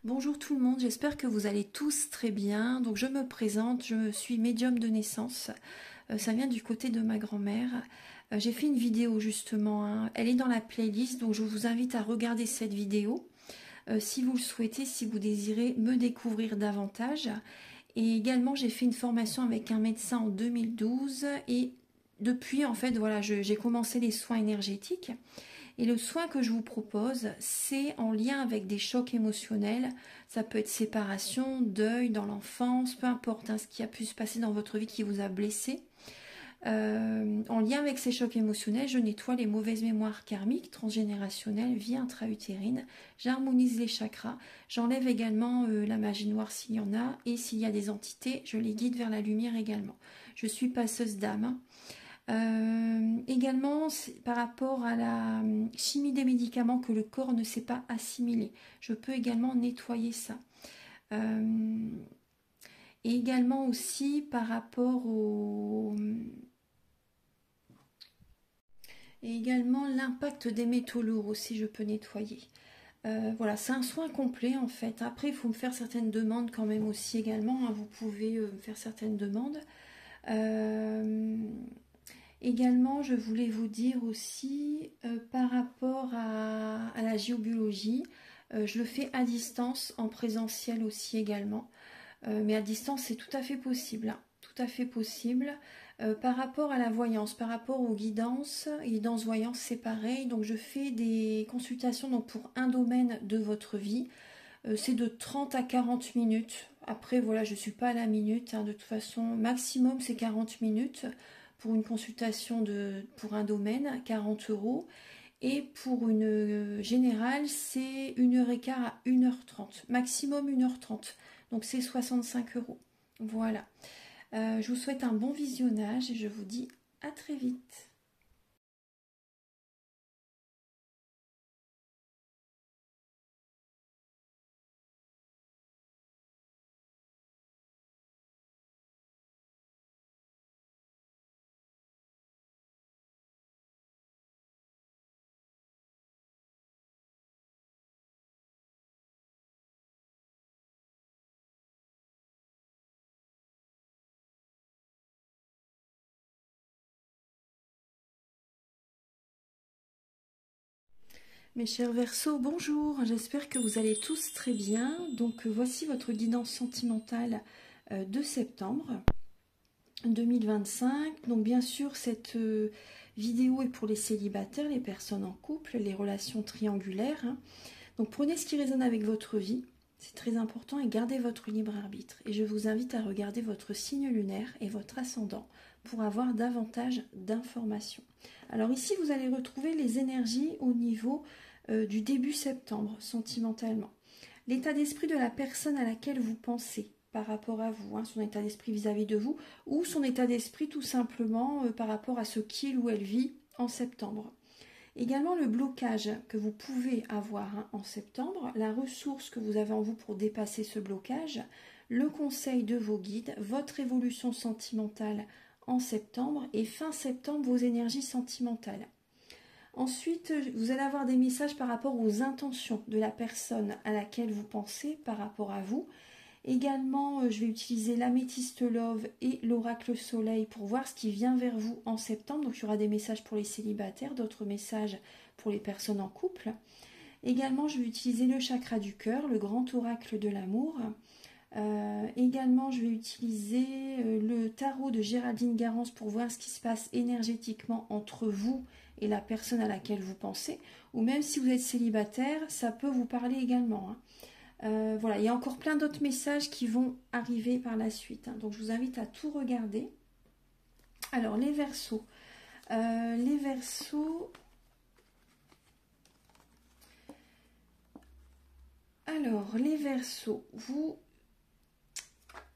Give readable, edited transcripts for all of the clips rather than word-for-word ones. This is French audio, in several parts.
Bonjour tout le monde, j'espère que vous allez tous très bien. Donc je me présente, je suis médium de naissance. Ça vient du côté de ma grand-mère. J'ai fait une vidéo justement, hein. Elle est dans la playlist, donc je vous invite à regarder cette vidéo. Si vous le souhaitez, si vous désirez me découvrir davantage. Et également j'ai fait une formation avec un médecin en 2012 et depuis en fait voilà, j'ai commencé les soins énergétiques. Et le soin que je vous propose, c'est en lien avec des chocs émotionnels. Ça peut être séparation, deuil dans l'enfance, peu importe hein, ce qui a pu se passer dans votre vie qui vous a blessé. En lien avec ces chocs émotionnels, je nettoie les mauvaises mémoires karmiques, transgénérationnelles, vie intra-utérine. J'harmonise les chakras. J'enlève également la magie noire s'il y en a. Et s'il y a des entités, je les guide vers la lumière également. Je suis passeuse d'âme. Également, par rapport à la chimie des médicaments que le corps ne sait pas assimiler, je peux également nettoyer ça. Et également aussi par rapport au... Et également l'impact des métaux lourds aussi, je peux nettoyer. Voilà, c'est un soin complet en fait. Après, il faut me faire certaines demandes quand même aussi également, hein. Vous pouvez me faire certaines demandes. Également, je voulais vous dire aussi par rapport à la géobiologie, je le fais à distance, en présentiel aussi également. Mais à distance, c'est tout à fait possible, hein, tout à fait possible. Par rapport à la voyance, par rapport aux guidances voyance, c'est pareil. Donc, je fais des consultations donc, pour un domaine de votre vie. C'est de 30 à 40 minutes. Après, voilà, je ne suis pas à la minute. Hein, de toute façon, maximum, c'est 40 minutes pour une consultation pour un domaine, 40 euros. Et pour une générale, c'est 1h15 à 1h30. Maximum 1h30. Donc, c'est 65 euros. Voilà. Je vous souhaite un bon visionnage et je vous dis à très vite. Mes chers Verseaux, bonjour, j'espère que vous allez tous très bien. Donc voici votre guidance sentimentale de septembre 2025. Donc bien sûr cette vidéo est pour les célibataires, les personnes en couple, les relations triangulaires, hein. Donc prenez ce qui résonne avec votre vie, c'est très important, et gardez votre libre arbitre. Et je vous invite à regarder votre signe lunaire et votre ascendant pour avoir davantage d'informations. Alors ici, vous allez retrouver les énergies au niveau du début septembre, sentimentalement. L'état d'esprit de la personne à laquelle vous pensez par rapport à vous, hein, son état d'esprit vis-à-vis de vous, ou son état d'esprit tout simplement par rapport à ce qu'il ou elle vit en septembre. Également le blocage que vous pouvez avoir hein, en septembre, la ressource que vous avez en vous pour dépasser ce blocage, le conseil de vos guides, votre évolution sentimentale en septembre et fin septembre vos énergies sentimentales. Ensuite, vous allez avoir des messages par rapport aux intentions de la personne à laquelle vous pensez par rapport à vous. Également, je vais utiliser l'améthyste love et l'oracle soleil pour voir ce qui vient vers vous en septembre. Donc, il y aura des messages pour les célibataires, d'autres messages pour les personnes en couple. Également, je vais utiliser le chakra du cœur, le grand oracle de l'amour. Également, je vais utiliser le tarot de Géraldine Garance pour voir ce qui se passe énergétiquement entre vous et la personne à laquelle vous pensez. Ou même si vous êtes célibataire, ça peut vous parler également, hein. Voilà, il y a encore plein d'autres messages qui vont arriver par la suite, hein. Donc je vous invite à tout regarder. Alors les Verseaux. Les Verseaux. Alors les Verseaux, vous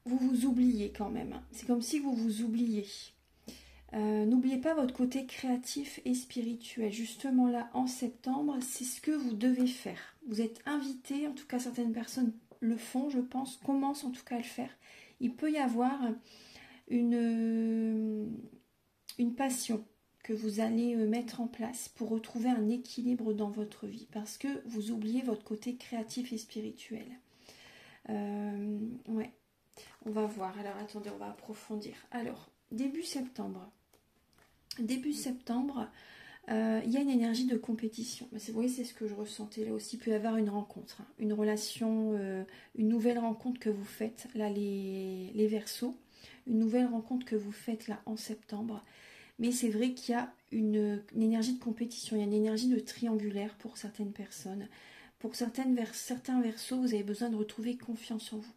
vous oubliez quand même, hein. C'est comme si vous vous oubliez. N'oubliez pas votre côté créatif et spirituel. Justement là, en septembre, c'est ce que vous devez faire. Vous êtes invité, en tout cas certaines personnes le font, je pense, commencent en tout cas à le faire. Il peut y avoir une passion que vous allez mettre en place pour retrouver un équilibre dans votre vie. Parce que vous oubliez votre côté créatif et spirituel. Ouais, on va voir. Alors, attendez, on va approfondir. Alors, début septembre. Début septembre, il y a une énergie de compétition. Vous voyez, c'est ce que je ressentais là aussi. Il peut y avoir une rencontre, hein, une relation, une nouvelle rencontre que vous faites, là, les Verseaux. Une nouvelle rencontre que vous faites là en septembre. Mais c'est vrai qu'il y a une énergie de compétition, il y a une énergie de triangulaire pour certaines personnes. Pour certains Verseaux, vous avez besoin de retrouver confiance en vous.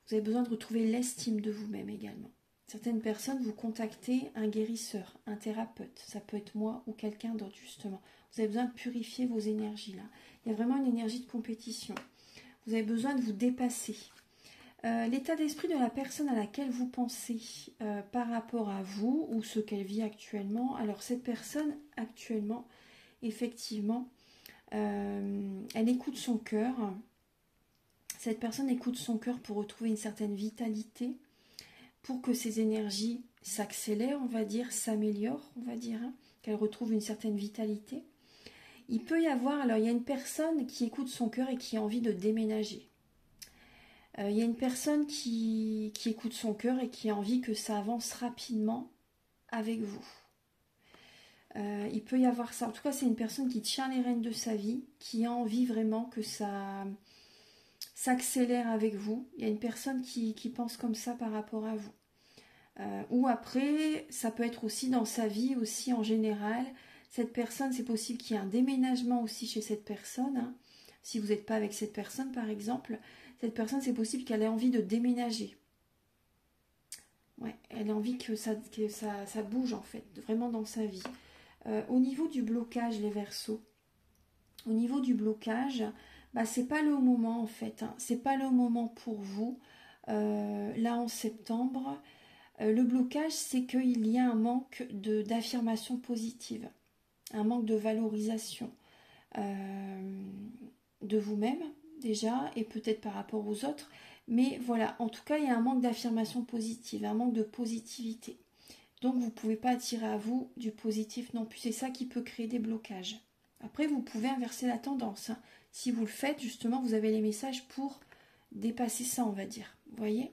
Vous avez besoin de retrouver l'estime de vous-même également. Certaines personnes, vous contactez un guérisseur, un thérapeute. Ça peut être moi ou quelqu'un d'autre, justement. Vous avez besoin de purifier vos énergies, là. Il y a vraiment une énergie de compétition. Vous avez besoin de vous dépasser. L'état d'esprit de la personne à laquelle vous pensez par rapport à vous ou ce qu'elle vit actuellement. Alors, cette personne, actuellement, effectivement, elle écoute son cœur. Cette personne écoute son cœur pour retrouver une certaine vitalité, pour que ses énergies s'accélèrent, on va dire, s'améliorent, on va dire, hein, qu'elle retrouve une certaine vitalité. Il peut y avoir, alors il y a une personne qui écoute son cœur et qui a envie de déménager. Il y a une personne qui écoute son cœur et qui a envie que ça avance rapidement avec vous. Il peut y avoir ça. En tout cas, c'est une personne qui tient les rênes de sa vie, qui a envie vraiment que ça s'accélère avec vous. Il y a une personne qui pense comme ça par rapport à vous. Ou après, ça peut être aussi dans sa vie, aussi en général. Cette personne, c'est possible qu'il y ait un déménagement aussi chez cette personne. Hein. Si vous n'êtes pas avec cette personne, par exemple, cette personne, c'est possible qu'elle ait envie de déménager. Ouais, elle a envie que ça bouge, en fait, vraiment dans sa vie. Au niveau du blocage, les Verseaux, au niveau du blocage, bah, c'est pas le moment, en fait. Hein. C'est pas le moment pour vous, là, en septembre. Le blocage, c'est qu'il y a un manque d'affirmation positive, un manque de valorisation de vous-même, déjà, et peut-être par rapport aux autres. Mais voilà, en tout cas, il y a un manque d'affirmation positive, un manque de positivité. Donc, vous ne pouvez pas attirer à vous du positif non plus. C'est ça qui peut créer des blocages. Après, vous pouvez inverser la tendance. Hein. Si vous le faites, justement, vous avez les messages pour dépasser ça, on va dire. Vous voyez?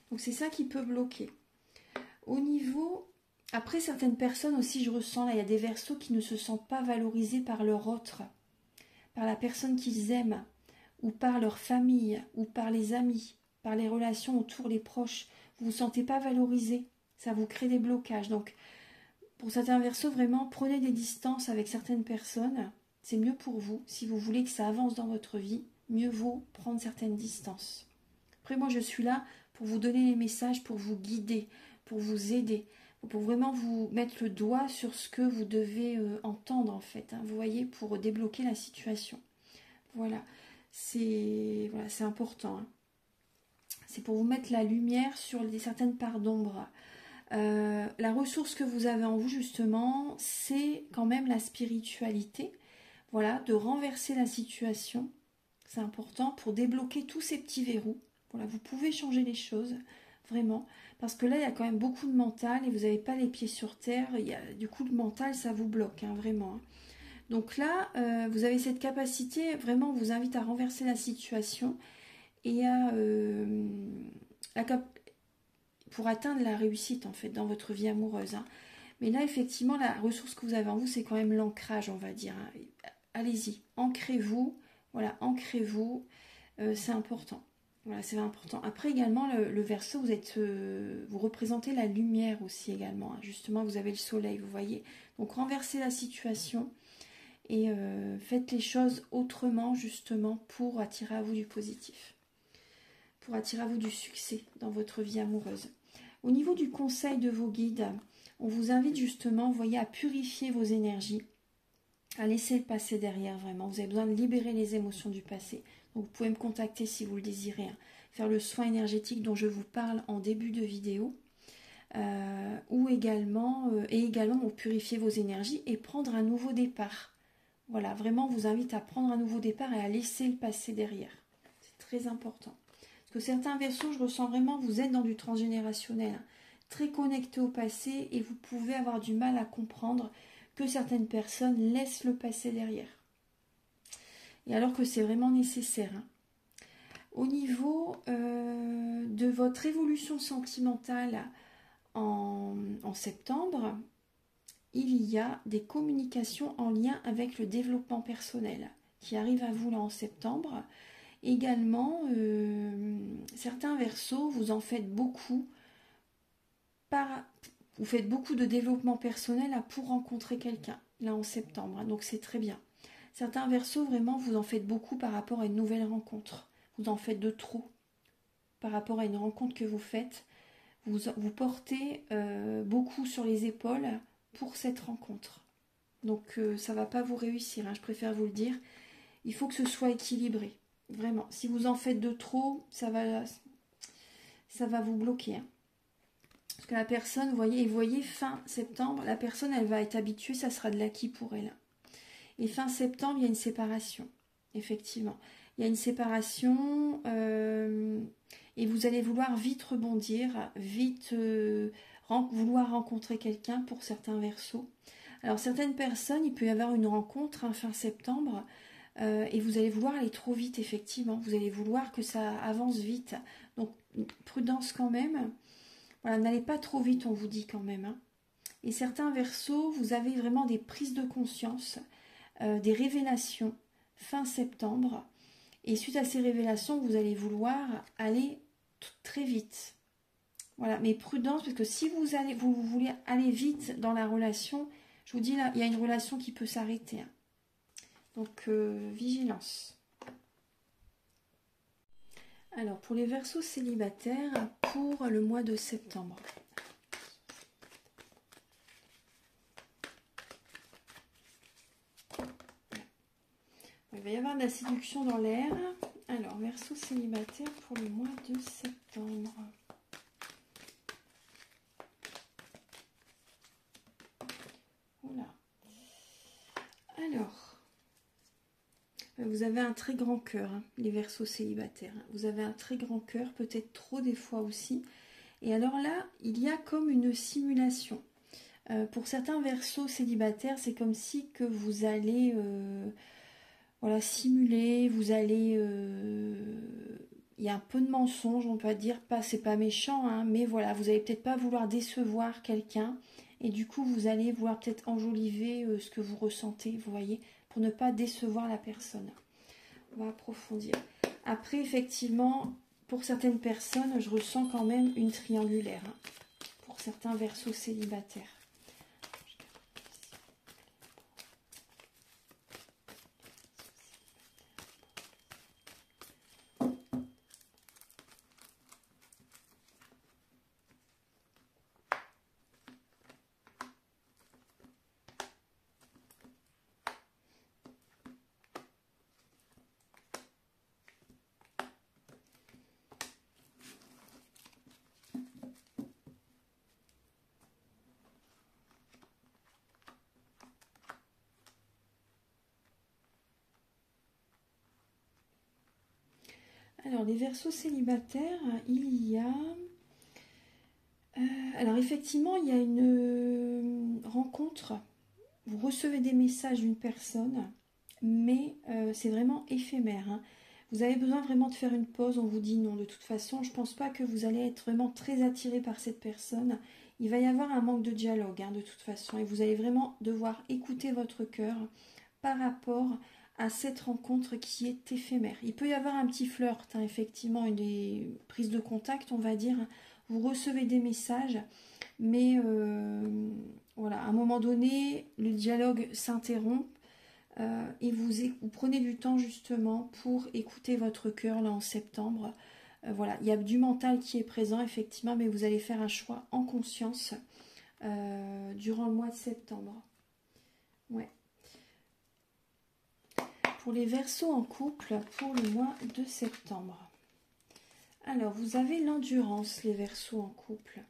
Donc, c'est ça qui peut bloquer. Au niveau... Après, certaines personnes aussi, je ressens, là, il y a des Verseaux qui ne se sentent pas valorisés par leur autre, par la personne qu'ils aiment, ou par leur famille, ou par les amis, par les relations autour des proches. Vous ne vous sentez pas valorisé. Ça vous crée des blocages. Donc, pour certains Verseaux, vraiment, prenez des distances avec certaines personnes. C'est mieux pour vous. Si vous voulez que ça avance dans votre vie, mieux vaut prendre certaines distances. Après, moi, je suis là pour vous donner les messages, pour vous guider, pour vous aider, pour vraiment vous mettre le doigt sur ce que vous devez entendre, en fait. Hein, vous voyez, pour débloquer la situation. Voilà, c'est important. Hein. C'est pour vous mettre la lumière sur certaines parts d'ombre. La ressource que vous avez en vous, justement, c'est quand même la spiritualité. Voilà, de renverser la situation. C'est important pour débloquer tous ces petits verrous. Voilà, vous pouvez changer les choses, vraiment. Parce que là, il y a quand même beaucoup de mental et vous n'avez pas les pieds sur terre. Du coup, le mental, ça vous bloque, hein, vraiment. Hein. Donc là, vous avez cette capacité, vraiment, on vous invite à renverser la situation et pour atteindre la réussite, en fait, dans votre vie amoureuse. Hein. Mais là, effectivement, la ressource que vous avez en vous, c'est quand même l'ancrage, on va dire. Hein. Allez-y, ancrez-vous. Voilà, ancrez-vous. C'est important. Voilà, c'est important. Après, également, le Verseau, vous représentez la lumière aussi, également. Hein. Justement, vous avez le soleil, vous voyez. Donc, renversez la situation. Et faites les choses autrement, justement, pour attirer à vous du positif. Pour attirer à vous du succès dans votre vie amoureuse. Au niveau du conseil de vos guides, on vous invite justement, vous voyez, à purifier vos énergies, à laisser le passé derrière, vraiment. Vous avez besoin de libérer les émotions du passé. Donc, vous pouvez me contacter si vous le désirez. Hein. Faire le soin énergétique dont je vous parle en début de vidéo. Ou également pour purifier vos énergies et prendre un nouveau départ. Voilà, vraiment, on vous invite à prendre un nouveau départ et à laisser le passé derrière. C'est très important. Parce que certains Verseaux, je ressens vraiment, vous êtes dans du transgénérationnel, hein, très connecté au passé et vous pouvez avoir du mal à comprendre que certaines personnes laissent le passé derrière. Et alors que c'est vraiment nécessaire. Hein. Au niveau de votre évolution sentimentale en septembre, il y a des communications en lien avec le développement personnel qui arrivent à vous là en septembre. Également, certains Verseaux, vous en faites beaucoup vous faites beaucoup de développement personnel pour rencontrer quelqu'un là en septembre, hein, donc c'est très bien. Certains Verseaux, vraiment, vous en faites beaucoup par rapport à une nouvelle rencontre. Vous en faites de trop par rapport à une rencontre que vous faites. Vous portez beaucoup sur les épaules pour cette rencontre. Donc ça ne va pas vous réussir, hein, je préfère vous le dire. Il faut que ce soit équilibré, vraiment. Si vous en faites de trop, ça va vous bloquer. Hein. Parce que la personne, vous voyez, fin septembre, la personne, elle va être habituée, ça sera de l'acquis pour elle. Et fin septembre, il y a une séparation, effectivement. Il y a une séparation et vous allez vouloir vite rebondir, vite vouloir rencontrer quelqu'un pour certains Verseaux. Alors, certaines personnes, il peut y avoir une rencontre fin septembre et vous allez vouloir aller trop vite, effectivement. Vous allez vouloir que ça avance vite. Donc, prudence quand même. Voilà, n'allez pas trop vite, on vous dit quand même. Hein. Et certains Verseaux, vous avez vraiment des prises de conscience, des révélations fin septembre. Et suite à ces révélations, vous allez vouloir aller très vite. Voilà, mais prudence, parce que si vous voulez aller vite dans la relation, je vous dis là, il y a une relation qui peut s'arrêter. Hein. Donc, vigilance. Alors, pour les Verseaux célibataires, pour le mois de septembre. Il va y avoir de la séduction dans l'air. Alors, Verseau célibataire pour le mois de septembre. Oula. Alors, vous avez un très grand cœur, hein, les Verseaux célibataires. Vous avez un très grand cœur, peut-être trop des fois aussi. Et alors là, il y a comme une simulation. Pour certains Verseaux célibataires, c'est comme si que vous allez... voilà, simuler, vous allez... il y a un peu de mensonge, on peut dire, c'est pas méchant, hein, mais voilà, vous allez peut-être pas vouloir décevoir quelqu'un, et du coup, vous allez vouloir peut-être enjoliver ce que vous ressentez, vous voyez, pour ne pas décevoir la personne. On va approfondir. Après, effectivement, pour certaines personnes, je ressens quand même une triangulaire, hein, pour certains Verseaux célibataires. Alors, les Verseaux célibataires, il y a... alors, effectivement, il y a une rencontre. Vous recevez des messages d'une personne, mais c'est vraiment éphémère. Hein. Vous avez besoin vraiment de faire une pause. On vous dit non, de toute façon, je ne pense pas que vous allez être vraiment très attiré par cette personne. Il va y avoir un manque de dialogue, hein, de toute façon. Et vous allez vraiment devoir écouter votre cœur par rapport à cette rencontre qui est éphémère. Il peut y avoir un petit flirt, hein, effectivement, une prise de contact, on va dire. Vous recevez des messages, mais voilà, à un moment donné, le dialogue s'interrompt et vous prenez du temps justement pour écouter votre cœur là en septembre. Voilà, il y a du mental qui est présent, effectivement, mais vous allez faire un choix en conscience durant le mois de septembre. Ouais. Pour les Verseaux en couple, pour le mois de septembre. Alors, vous avez l'endurance, les Verseaux en couple.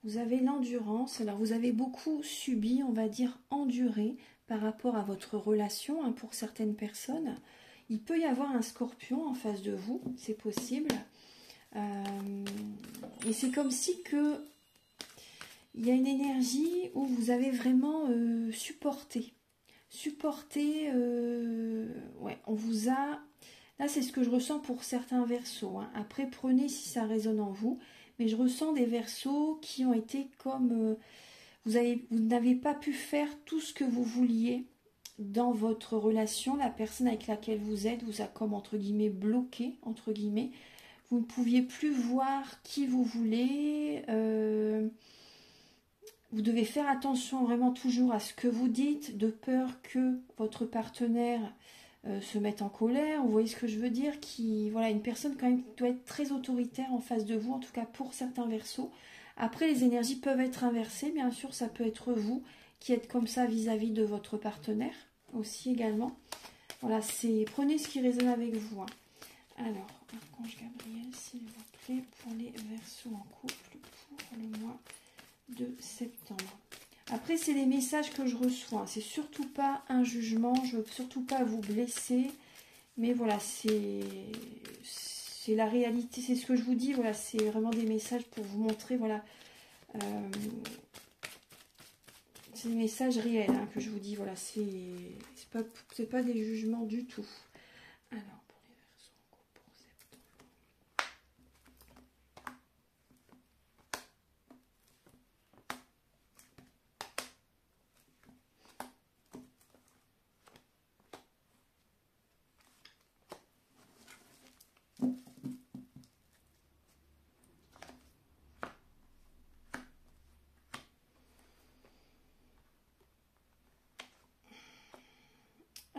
Vous avez l'endurance. Alors, vous avez beaucoup subi, on va dire, enduré par rapport à votre relation, hein, pour certaines personnes. Il peut y avoir un Scorpion en face de vous, c'est possible. Et c'est comme si que il y a une énergie où vous avez vraiment supporté. Ouais, on vous a Là, c'est ce que je ressens pour certains Verseaux, hein. Après, prenez si ça résonne en vous. Mais je ressens des Verseaux qui ont été comme... vous n'avez pas pu faire tout ce que vous vouliez dans votre relation. La personne avec laquelle vous êtes vous a comme, entre guillemets, bloqué, entre guillemets. Vous ne pouviez plus voir qui vous voulez. Vous devez faire attention vraiment toujours à ce que vous dites, de peur que votre partenaire se mette en colère. Vous voyez ce que je veux dire? Voilà, une personne quand même doit être très autoritaire en face de vous, en tout cas pour certains Verseaux. Après, les énergies peuvent être inversées, bien sûr, ça peut être vous qui êtes comme ça vis-à-vis de votre partenaire aussi également. Voilà, prenez ce qui résonne avec vous, hein. Alors, Archange Gabriel, s'il vous plaît, pour les Verseaux en couple pour le mois de septembre. Après, c'est les messages que je reçois. C'est surtout pas un jugement. Je veux surtout pas vous blesser. Mais voilà, c'est la réalité. C'est ce que je vous dis. Voilà, c'est vraiment des messages pour vous montrer. Voilà, c'est des messages réels, hein, que je vous dis. Voilà, c'est pas des jugements du tout. Alors, pour les Verseaux en couple pour septembre.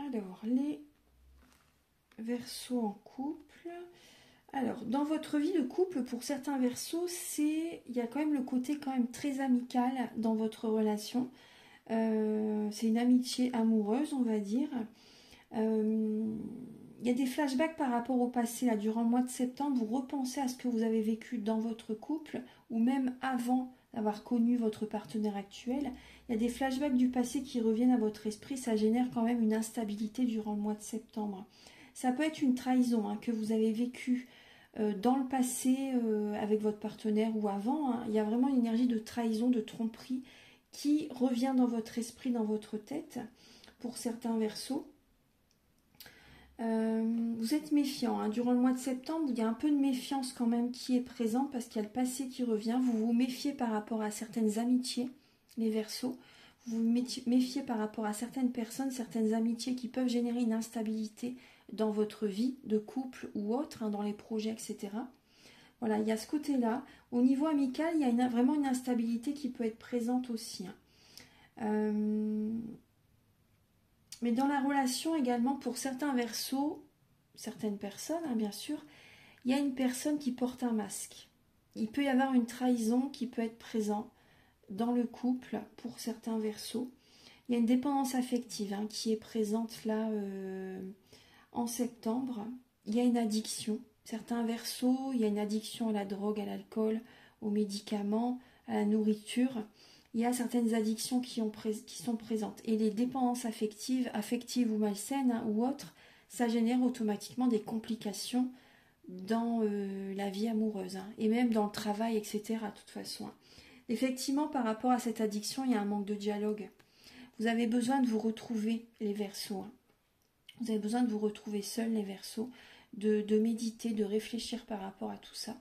Alors, les Verseaux en couple. Alors, dans votre vie de couple, pour certains Verseaux, il y a quand même le côté quand même très amical dans votre relation. C'est une amitié amoureuse, on va dire. Il y a des flashbacks par rapport au passé. Là, durant le mois de septembre, vous repensez à ce que vous avez vécu dans votre couple, ou même avant d'avoir connu votre partenaire actuel. Il y a des flashbacks du passé qui reviennent à votre esprit. Ça génère quand même une instabilité durant le mois de septembre. Ça peut être une trahison, hein, que vous avez vécue dans le passé avec votre partenaire ou avant. Hein. Il y a vraiment une énergie de trahison, de tromperie qui revient dans votre esprit, dans votre tête, pour certains Verseaux. Vous êtes méfiant, hein. Durant le mois de septembre, il y a un peu de méfiance quand même qui est présente parce qu'il y a le passé qui revient. Vous vous méfiez par rapport à certaines amitiés, les Verseaux. Vous vous méfiez par rapport à certaines personnes, certaines amitiés qui peuvent générer une instabilité dans votre vie de couple ou autre, hein, dans les projets, etc. Voilà, il y a ce côté-là. Au niveau amical, il y a vraiment une instabilité qui peut être présente aussi, hein. Mais dans la relation également, pour certains Verseaux, certaines personnes, hein, bien sûr, il y a une personne qui porte un masque. Il peut y avoir une trahison qui peut être présente dans le couple pour certains Verseaux. Il y a une dépendance affective, hein, qui est présente là en septembre. Il y a une addiction. Certains Verseaux, il y a une addiction à la drogue, à l'alcool, aux médicaments, à la nourriture. Il y a certaines addictions qui sont présentes. Et les dépendances affectives ou malsaines, hein, ou autres, ça génère automatiquement des complications dans la vie amoureuse, hein, et même dans le travail, etc. De toute façon, hein. Effectivement, par rapport à cette addiction, il y a un manque de dialogue. Vous avez besoin de vous retrouver, les Verseaux, hein. Vous avez besoin de vous retrouver seuls, les Verseaux, de méditer, de réfléchir par rapport à tout ça.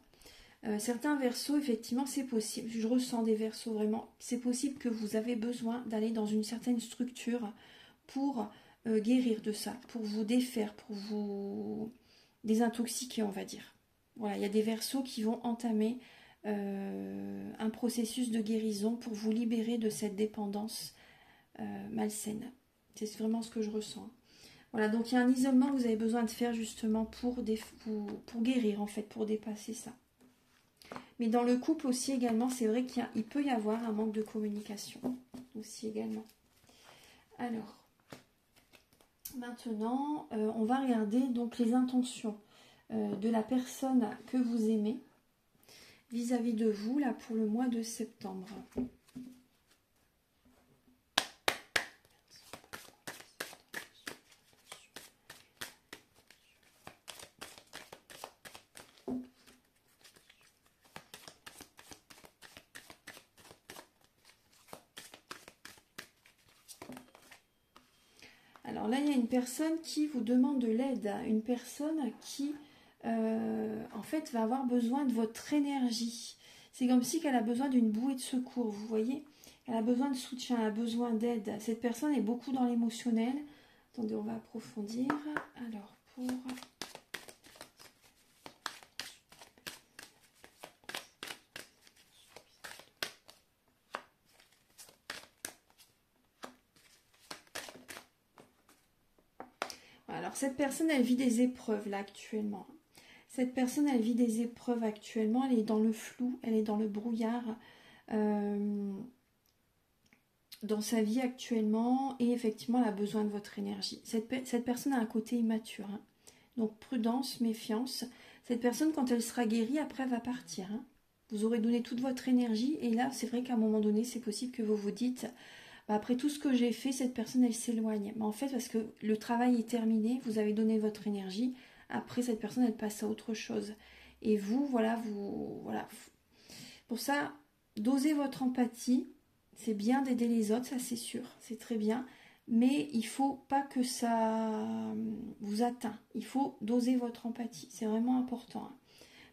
Certains Verseaux, effectivement, c'est possible. Je ressens des Verseaux vraiment. C'est possible que vous avez besoin d'aller dans une certaine structure pour guérir de ça, pour vous défaire, pour vous désintoxiquer, on va dire. Voilà, il y a des Verseaux qui vont entamer un processus de guérison pour vous libérer de cette dépendance malsaine. C'est vraiment ce que je ressens. Voilà, donc il y a un isolement que vous avez besoin de faire justement pour guérir, en fait, pour dépasser ça. Mais dans le couple aussi également, c'est vrai qu'il peut y avoir un manque de communication aussi également. Alors, maintenant, on va regarder donc les intentions de la personne que vous aimez vis-à-vis de vous, là, pour le mois de septembre. Alors là, il y a une personne qui vous demande de l'aide, une personne qui, en fait, va avoir besoin de votre énergie. C'est comme si qu'elle a besoin d'une bouée de secours, vous voyez? Elle a besoin de soutien, elle a besoin d'aide. Cette personne est beaucoup dans l'émotionnel. Attendez, on va approfondir. Alors, pour... Alors, cette personne, elle vit des épreuves, là, actuellement. Cette personne, elle vit des épreuves actuellement. Elle est dans le flou, elle est dans le brouillard dans sa vie actuellement. Et effectivement, elle a besoin de votre énergie. Cette personne a un côté immature. Hein. Donc, prudence, méfiance. Cette personne, quand elle sera guérie, après, elle va partir. Hein. Vous aurez donné toute votre énergie. Et là, c'est vrai qu'à un moment donné, c'est possible que vous vous dites... Après tout ce que j'ai fait, cette personne, elle s'éloigne. Mais en fait, parce que le travail est terminé, vous avez donné votre énergie. Après, cette personne, elle passe à autre chose. Et vous, voilà. Pour ça, dosez votre empathie. C'est bien d'aider les autres, ça c'est sûr. C'est très bien. Mais il ne faut pas que ça vous atteint. Il faut doser votre empathie. C'est vraiment important.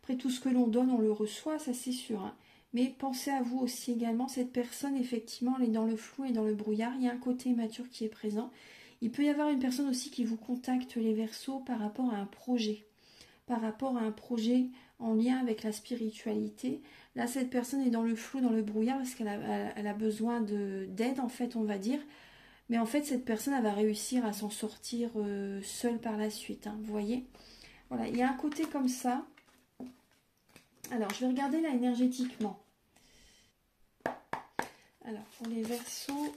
Après, tout ce que l'on donne, on le reçoit, ça c'est sûr. Mais pensez à vous aussi également, cette personne, effectivement, elle est dans le flou et dans le brouillard. Il y a un côté immature qui est présent. Il peut y avoir une personne aussi qui vous contacte, les Verseaux, par rapport à un projet. Par rapport à un projet en lien avec la spiritualité. Là, cette personne est dans le flou, dans le brouillard, parce qu'elle a besoin d'aide, en fait, on va dire. Mais en fait, cette personne, elle va réussir à s'en sortir seule par la suite. Hein, vous voyez? Voilà, il y a un côté comme ça. Alors, je vais regarder là énergétiquement. Alors, pour les Verseaux,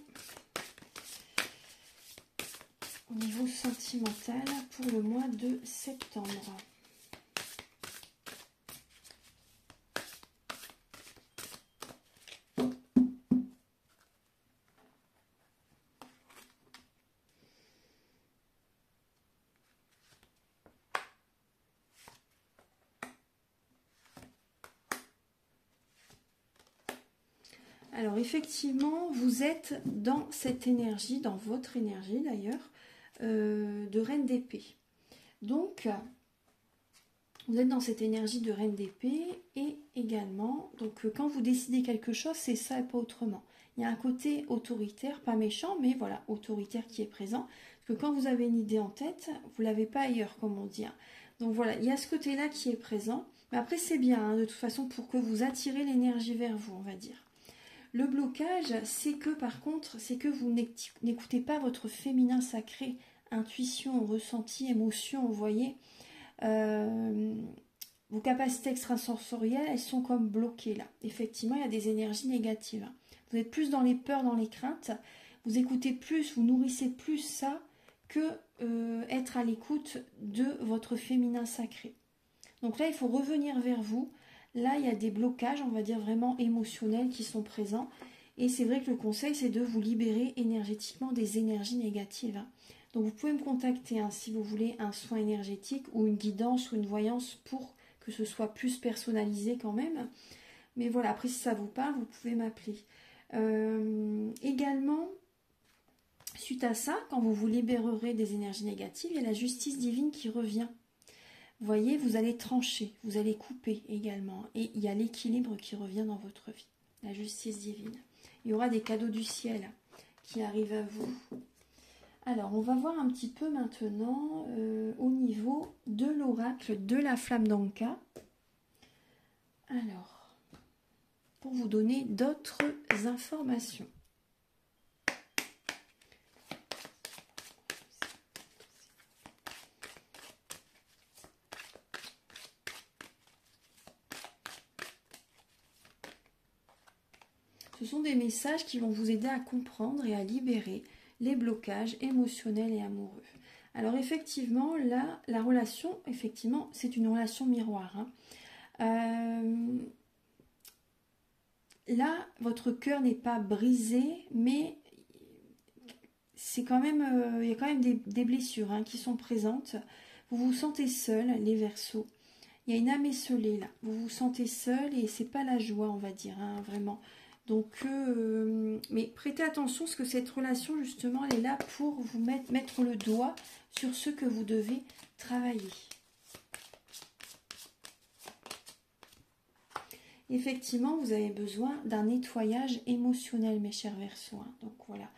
au niveau sentimental, pour le mois de septembre. Alors effectivement, vous êtes dans cette énergie, dans votre énergie d'ailleurs, de Reine d'épée. Donc, vous êtes dans cette énergie de Reine d'épée et également, donc quand vous décidez quelque chose, c'est ça et pas autrement. Il y a un côté autoritaire, pas méchant, mais voilà, autoritaire qui est présent. Parce que quand vous avez une idée en tête, vous ne l'avez pas ailleurs, comme on dit. Hein. Donc voilà, il y a ce côté-là qui est présent. Mais après, c'est bien, hein, de toute façon, pour que vous attirez l'énergie vers vous, on va dire. Le blocage, c'est que par contre, c'est que vous n'écoutez pas votre féminin sacré, intuition, ressenti, émotion, vous voyez. Vos capacités extrasensorielles, elles sont comme bloquées là. Effectivement, il y a des énergies négatives. Vous êtes plus dans les peurs, dans les craintes. Vous écoutez plus, vous nourrissez plus ça que être à l'écoute de votre féminin sacré. Donc là, il faut revenir vers vous. Là, il y a des blocages, on va dire vraiment émotionnels qui sont présents. Et c'est vrai que le conseil, c'est de vous libérer énergétiquement des énergies négatives. Donc vous pouvez me contacter hein, si vous voulez un soin énergétique ou une guidance ou une voyance pour que ce soit plus personnalisé quand même. Mais voilà, après si ça vous parle, vous pouvez m'appeler. Également, suite à ça, quand vous vous libérerez des énergies négatives, il y a la justice divine qui revient. Vous voyez, vous allez trancher, vous allez couper également. Et il y a l'équilibre qui revient dans votre vie, la justice divine. Il y aura des cadeaux du ciel qui arrivent à vous. Alors, on va voir un petit peu maintenant au niveau de l'oracle de la flamme d'Anka. Alors, pour vous donner d'autres informations. Ce sont des messages qui vont vous aider à comprendre et à libérer les blocages émotionnels et amoureux. Alors effectivement, là, la relation, effectivement, c'est une relation miroir. Hein. Là, votre cœur n'est pas brisé, mais c'est quand même, il y a quand même des blessures hein, qui sont présentes. Vous vous sentez seul, les Verseaux. Il y a une âme esseulée là. Vous vous sentez seul et c'est pas la joie, on va dire, hein, vraiment. Donc, mais prêtez attention parce que cette relation, justement, elle est là pour vous mettre le doigt sur ce que vous devez travailler. Effectivement, vous avez besoin d'un nettoyage émotionnel, mes chers Verseaux. Hein. Donc voilà,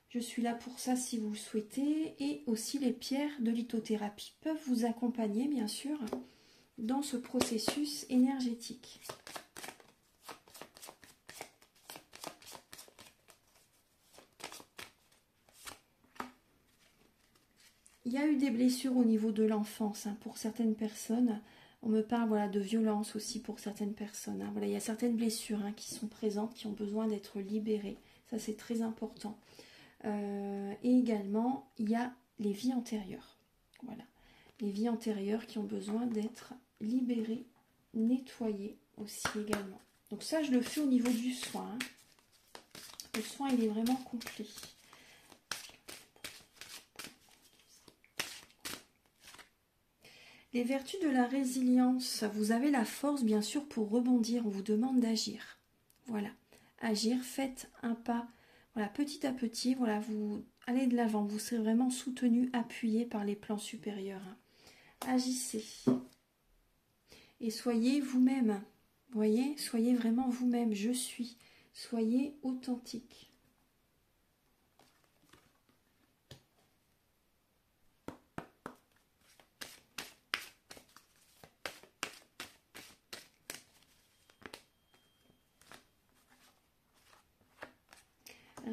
je suis là pour ça si vous le souhaitez. Et aussi les pierres de lithothérapie peuvent vous accompagner, bien sûr, dans ce processus énergétique. Il y a eu des blessures au niveau de l'enfance hein, pour certaines personnes. On me parle voilà, de violence aussi pour certaines personnes. Hein. Voilà, il y a certaines blessures hein, qui sont présentes, qui ont besoin d'être libérées. Ça, c'est très important. Et également, il y a les vies antérieures. Voilà, les vies antérieures qui ont besoin d'être libérées, nettoyées aussi également. Donc ça, je le fais au niveau du soin. Hein. Le soin, il est vraiment complet. Les vertus de la résilience, vous avez la force bien sûr pour rebondir, on vous demande d'agir. Voilà, agir, faites un pas, voilà, petit à petit, voilà, vous allez de l'avant, vous serez vraiment soutenu, appuyé par les plans supérieurs. Hein. Agissez. Et soyez vous-même, voyez, soyez vraiment vous-même, je suis, soyez authentique.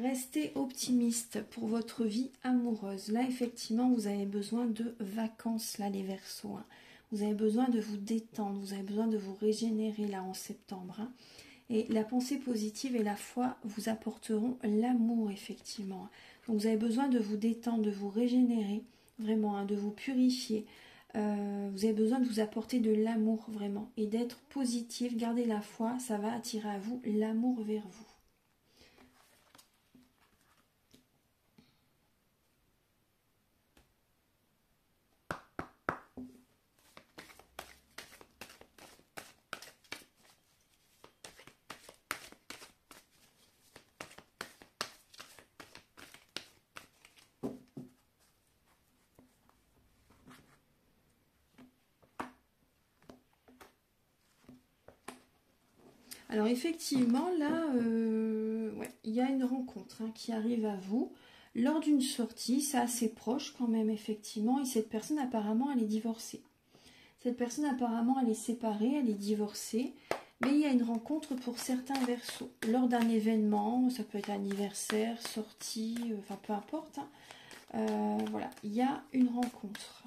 Restez optimiste pour votre vie amoureuse. Là, effectivement, vous avez besoin de vacances, là, les Verseaux. Hein. Vous avez besoin de vous détendre, vous avez besoin de vous régénérer, là, en septembre. Hein. Et la pensée positive et la foi vous apporteront l'amour, effectivement. Donc, vous avez besoin de vous détendre, de vous régénérer, vraiment, hein, de vous purifier. Vous avez besoin de vous apporter de l'amour, vraiment, et d'être positif. Gardez la foi, ça va attirer à vous l'amour vers vous. Alors effectivement, là, ouais, il y a une rencontre hein, qui arrive à vous lors d'une sortie, c'est assez proche quand même, effectivement, et cette personne apparemment, elle est divorcée. Cette personne apparemment, elle est séparée, elle est divorcée, mais il y a une rencontre pour certains Verseaux. Lors d'un événement, ça peut être anniversaire, sortie, enfin peu importe, hein, voilà, il y a une rencontre.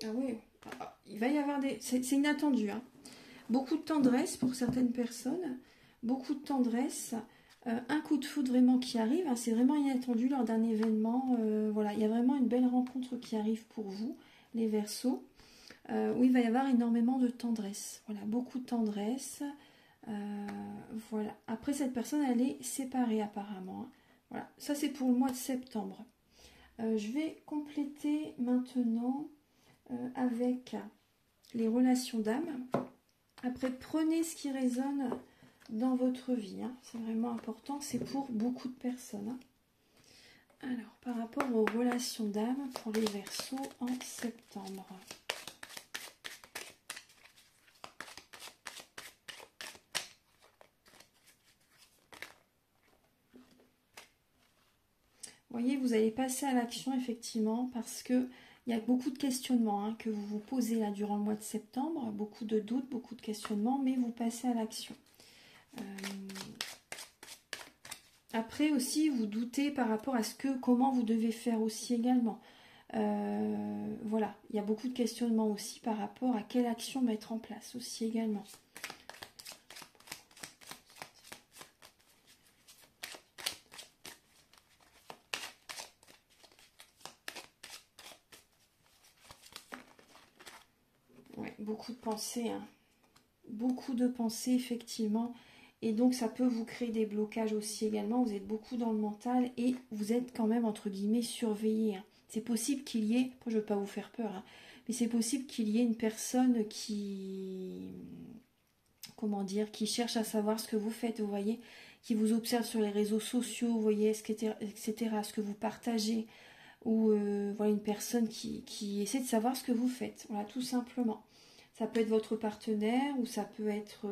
Ah oui, il va y avoir des... C'est inattendu, hein. Beaucoup de tendresse pour certaines personnes, beaucoup de tendresse, un coup de foudre vraiment qui arrive, hein, c'est vraiment inattendu lors d'un événement, voilà, il y a vraiment une belle rencontre qui arrive pour vous, les Verseaux, où il va y avoir énormément de tendresse, voilà, beaucoup de tendresse, voilà. Après cette personne, elle est séparée apparemment, hein. Voilà, ça c'est pour le mois de septembre. Je vais compléter maintenant avec les relations d'âme. Après, prenez ce qui résonne dans votre vie. Hein. C'est vraiment important. C'est pour beaucoup de personnes. Hein. Alors, par rapport aux relations d'âme pour les Verseaux en septembre. Vous voyez, vous allez passer à l'action, effectivement, parce que il y a beaucoup de questionnements hein, que vous vous posez là durant le mois de septembre. Beaucoup de doutes, beaucoup de questionnements, mais vous passez à l'action. Après aussi, vous doutez par rapport à comment vous devez faire aussi également. Voilà, il y a beaucoup de questionnements aussi par rapport à quelle action mettre en place aussi également. Ouais, beaucoup de pensées, hein. Beaucoup de pensées effectivement. Et donc ça peut vous créer des blocages aussi également. Vous êtes beaucoup dans le mental et vous êtes quand même entre guillemets surveillé, hein. C'est possible qu'il y ait, je ne veux pas vous faire peur, hein, mais c'est possible qu'il y ait une personne qui, comment dire, qui cherche à savoir ce que vous faites, vous voyez, qui vous observe sur les réseaux sociaux, vous voyez, etc., ce que vous partagez, ou voilà, une personne qui essaie de savoir ce que vous faites, voilà, tout simplement. Ça peut être votre partenaire ou ça peut être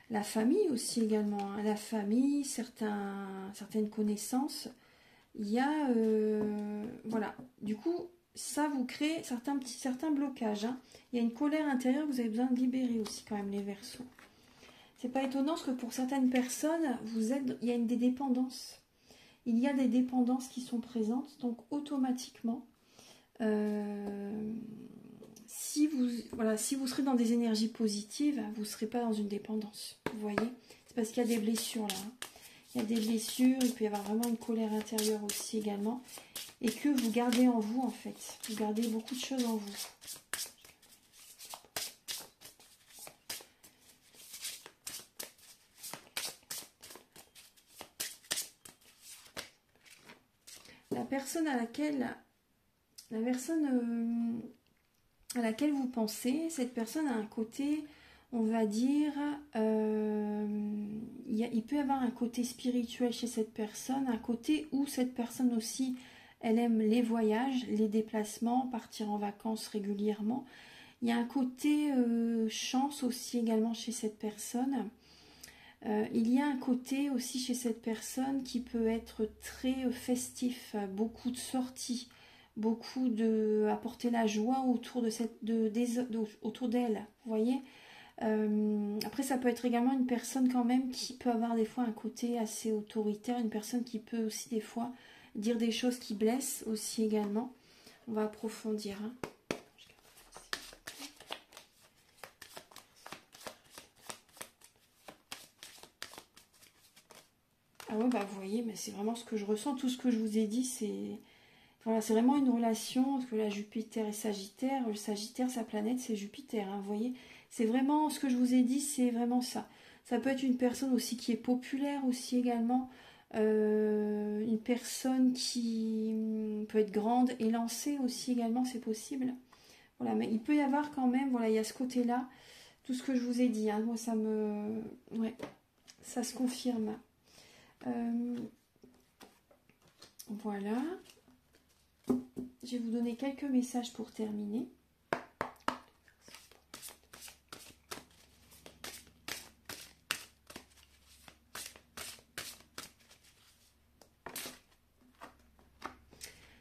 la famille aussi également, hein. La famille, certaines connaissances. Il y a, voilà, du coup, ça vous crée certains blocages, hein. Il y a une colère intérieure que vous avez besoin de libérer aussi quand même, les Verseaux. C'est pas étonnant parce que pour certaines personnes, il y a des dépendances. Il y a des dépendances qui sont présentes, donc automatiquement, si vous serez dans des énergies positives, vous ne serez pas dans une dépendance. Vous voyez, c'est parce qu'il y a des blessures là, hein. Il y a des blessures, il peut y avoir vraiment une colère intérieure aussi également. Et que vous gardez en vous en fait. Vous gardez beaucoup de choses en vous. La personne à laquelle vous pensez, cette personne a un côté, on va dire, il peut y avoir un côté spirituel chez cette personne, un côté où cette personne aussi, elle aime les voyages, les déplacements, partir en vacances régulièrement. Il y a un côté chance aussi également chez cette personne. Il y a un côté aussi chez cette personne qui peut être très festif, beaucoup de sorties, beaucoup de apporter la joie autour autour d'elle, vous voyez. Après ça peut être également une personne quand même qui peut avoir des fois un côté assez autoritaire, une personne qui peut aussi des fois dire des choses qui blessent aussi également. On va approfondir, hein. Ah ouais, bah vous voyez, mais c'est vraiment ce que je ressens. Tout ce que je vous ai dit, c'est voilà, c'est vraiment une relation entre la Jupiter et Sagittaire. Le Sagittaire, sa planète, c'est Jupiter, hein, vous voyez. C'est vraiment ce que je vous ai dit, c'est vraiment ça. Ça peut être une personne aussi qui est populaire aussi également. Une personne qui peut être grande et lancée aussi également, c'est possible. Voilà, mais il peut y avoir quand même, voilà, il y a ce côté-là. Tout ce que je vous ai dit, hein, moi ouais, ça se confirme. Voilà. Je vais vous donner quelques messages pour terminer.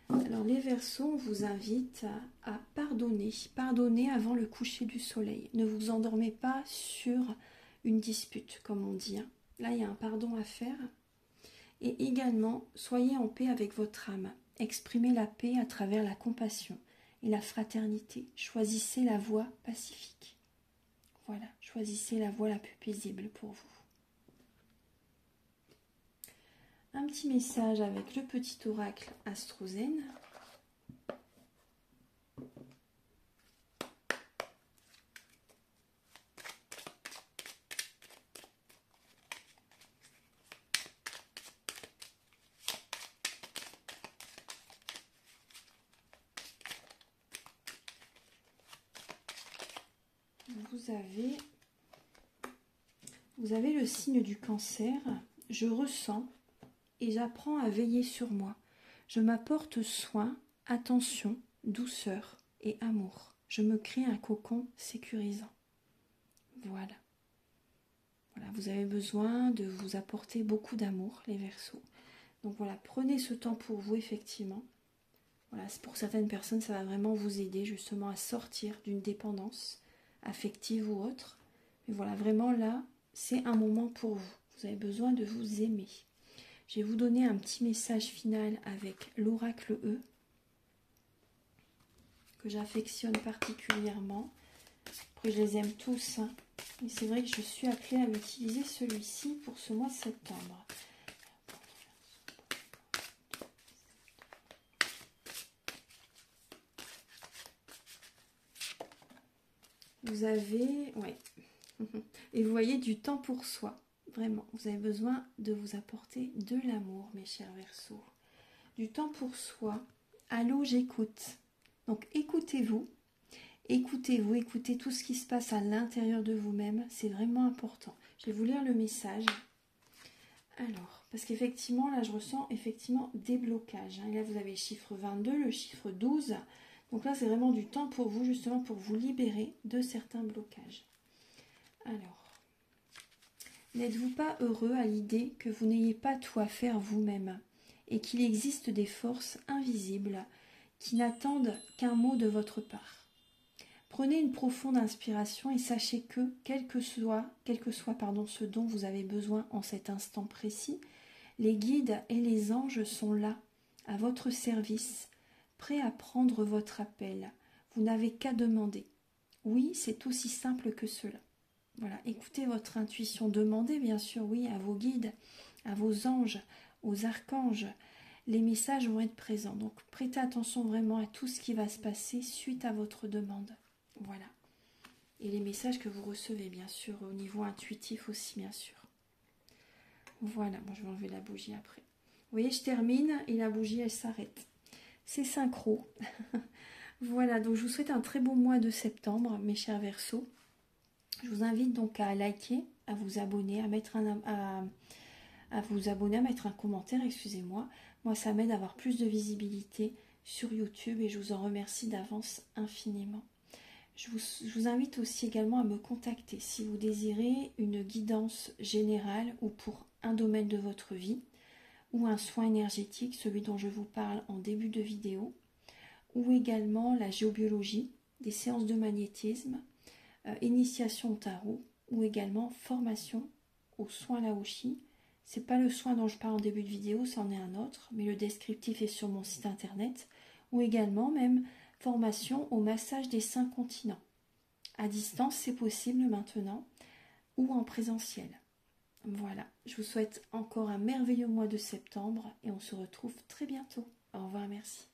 Alors les Verseaux, on vous invite à pardonner. Pardonner avant le coucher du soleil. Ne vous endormez pas sur une dispute, comme on dit, hein. Là, il y a un pardon à faire. Et également, soyez en paix avec votre âme. Exprimez la paix à travers la compassion et la fraternité. Choisissez la voie pacifique. Voilà, choisissez la voie la plus paisible pour vous. Un petit message avec le petit oracle Astrozène. Vous avez le signe du Cancer. Je ressens et j'apprends à veiller sur moi. Je m'apporte soin, attention, douceur et amour. Je me crée un cocon sécurisant. Voilà. Voilà, vous avez besoin de vous apporter beaucoup d'amour, les Verseaux. Donc voilà, prenez ce temps pour vous, effectivement. Voilà, pour certaines personnes, ça va vraiment vous aider justement à sortir d'une dépendance affective ou autre. Mais voilà, vraiment là, c'est un moment pour vous. Vous avez besoin de vous aimer. Je vais vous donner un petit message final avec l'oracle E, que j'affectionne particulièrement. Après, je les aime tous, hein. Mais c'est vrai que je suis appelée à utiliser celui-ci pour ce mois de septembre. Vous avez, ouais, et vous voyez du temps pour soi. Vraiment, vous avez besoin de vous apporter de l'amour, mes chers Verseaux. Du temps pour soi. Allô, j'écoute. Donc écoutez-vous. Écoutez-vous, écoutez tout ce qui se passe à l'intérieur de vous-même. C'est vraiment important. Je vais vous lire le message. Alors, parce qu'effectivement, là, je ressens effectivement des blocages. Et là, vous avez le chiffre 22, le chiffre 12. Donc là, c'est vraiment du temps pour vous, justement, pour vous libérer de certains blocages. Alors, n'êtes-vous pas heureux à l'idée que vous n'ayez pas tout à faire vous-même et qu'il existe des forces invisibles qui n'attendent qu'un mot de votre part? Prenez une profonde inspiration et sachez que, quel que soit ce dont vous avez besoin en cet instant précis, les guides et les anges sont là, à votre service, prêts à prendre votre appel. Vous n'avez qu'à demander. Oui, c'est aussi simple que cela. Voilà, écoutez votre intuition, demandez bien sûr, oui, à vos guides, à vos anges, aux archanges. Les messages vont être présents, donc prêtez attention vraiment à tout ce qui va se passer suite à votre demande. Voilà. Et les messages que vous recevez, bien sûr, au niveau intuitif aussi, bien sûr. Voilà, bon, je vais enlever la bougie après. Vous voyez, je termine et la bougie, elle s'arrête. C'est synchro. Voilà, donc je vous souhaite un très beau mois de septembre, mes chers Verseaux. Je vous invite donc à liker, à vous abonner, à mettre un commentaire, excusez-moi. Moi, ça m'aide à avoir plus de visibilité sur YouTube et je vous en remercie d'avance infiniment. Je vous invite aussi également à me contacter si vous désirez une guidance générale ou pour un domaine de votre vie, ou un soin énergétique, celui dont je vous parle en début de vidéo, ou également la géobiologie, des séances de magnétisme, initiation au tarot, ou également formation aux soins Laoshi. C'est pas le soin dont je parle en début de vidéo, c'en est un autre, mais le descriptif est sur mon site internet, ou également même formation au massage des 5 continents. À distance, c'est possible maintenant, ou en présentiel. Voilà, je vous souhaite encore un merveilleux mois de septembre et on se retrouve très bientôt. Au revoir, merci.